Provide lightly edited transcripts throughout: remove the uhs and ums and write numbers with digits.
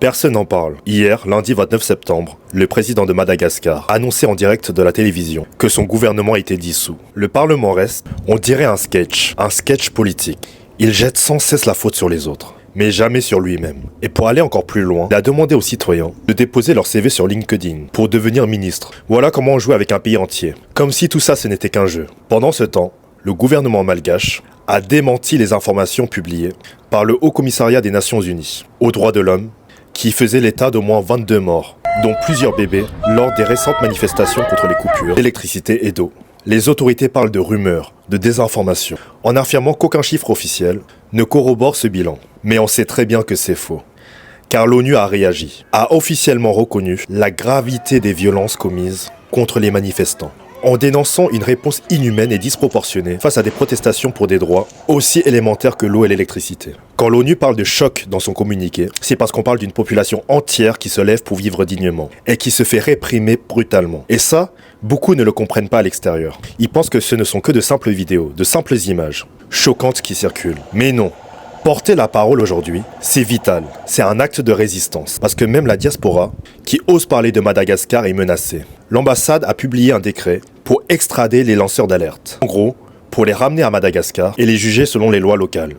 Personne n'en parle. Hier, lundi 29 septembre, le président de Madagascar annonçait en direct de la télévision que son gouvernement était dissous. Le Parlement reste, on dirait un sketch politique. Il jette sans cesse la faute sur les autres, mais jamais sur lui-même. Et pour aller encore plus loin, il a demandé aux citoyens de déposer leur CV sur LinkedIn pour devenir ministre. Voilà comment on joue avec un pays entier. Comme si tout ça ce n'était qu'un jeu. Pendant ce temps, le gouvernement malgache a démenti les informations publiées par le Haut Commissariat des Nations Unies aux droits de l'homme qui faisait l'état d'au moins 22 morts, dont plusieurs bébés, lors des récentes manifestations contre les coupures d'électricité et d'eau. Les autorités parlent de rumeurs, de désinformation, en affirmant qu'aucun chiffre officiel ne corrobore ce bilan. Mais on sait très bien que c'est faux. Car l'ONU a réagi, a officiellement reconnu la gravité des violences commises contre les manifestants, en dénonçant une réponse inhumaine et disproportionnée face à des protestations pour des droits aussi élémentaires que l'eau et l'électricité. Quand l'ONU parle de choc dans son communiqué, c'est parce qu'on parle d'une population entière qui se lève pour vivre dignement et qui se fait réprimer brutalement. Et ça, beaucoup ne le comprennent pas à l'extérieur. Ils pensent que ce ne sont que de simples vidéos, de simples images choquantes qui circulent. Mais non. Porter la parole aujourd'hui, c'est vital. C'est un acte de résistance. Parce que même la diaspora, qui ose parler de Madagascar, est menacée. L'ambassade a publié un décret pour extrader les lanceurs d'alerte. En gros, pour les ramener à Madagascar et les juger selon les lois locales.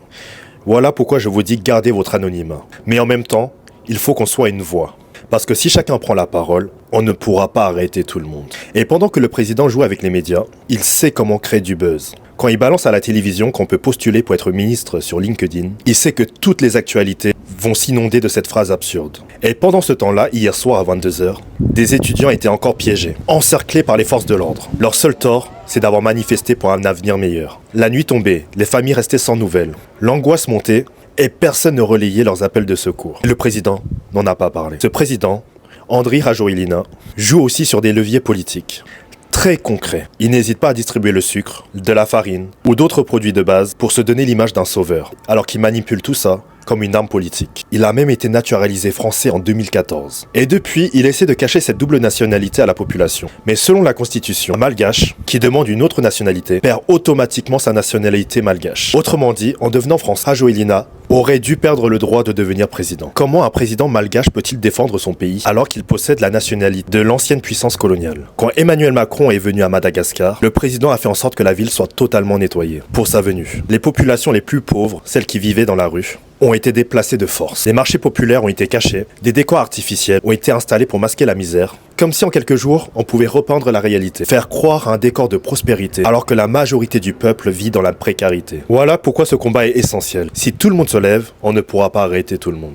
Voilà pourquoi je vous dis gardez votre anonymat. Mais en même temps, il faut qu'on soit une voix. Parce que si chacun prend la parole, on ne pourra pas arrêter tout le monde. Et pendant que le président joue avec les médias, il sait comment créer du buzz. Quand il balance à la télévision qu'on peut postuler pour être ministre sur LinkedIn, il sait que toutes les actualités vont s'inonder de cette phrase absurde. Et pendant ce temps-là, hier soir à 22h, des étudiants étaient encore piégés, encerclés par les forces de l'ordre. Leur seul tort, c'est d'avoir manifesté pour un avenir meilleur. La nuit tombée, les familles restaient sans nouvelles. L'angoisse montait et personne ne relayait leurs appels de secours. Le président n'en a pas parlé. Ce président, Andry Rajoelina, joue aussi sur des leviers politiques très concrets. Il n'hésite pas à distribuer le sucre, de la farine ou d'autres produits de base pour se donner l'image d'un sauveur, alors qu'il manipule tout ça comme une arme politique. Il a même été naturalisé français en 2014. Et depuis, il essaie de cacher cette double nationalité à la population. Mais selon la constitution, un malgache qui demande une autre nationalité perd automatiquement sa nationalité malgache. Autrement dit, en devenant français, Rajoelina aurait dû perdre le droit de devenir président. Comment un président malgache peut-il défendre son pays alors qu'il possède la nationalité de l'ancienne puissance coloniale? Quand Emmanuel Macron est venu à Madagascar, le président a fait en sorte que la ville soit totalement nettoyée pour sa venue. Les populations les plus pauvres, celles qui vivaient dans la rue, ont été déplacés de force. Les marchés populaires ont été cachés, des décors artificiels ont été installés pour masquer la misère, comme si en quelques jours, on pouvait repeindre la réalité, faire croire à un décor de prospérité, alors que la majorité du peuple vit dans la précarité. Voilà pourquoi ce combat est essentiel. Si tout le monde se lève, on ne pourra pas arrêter tout le monde.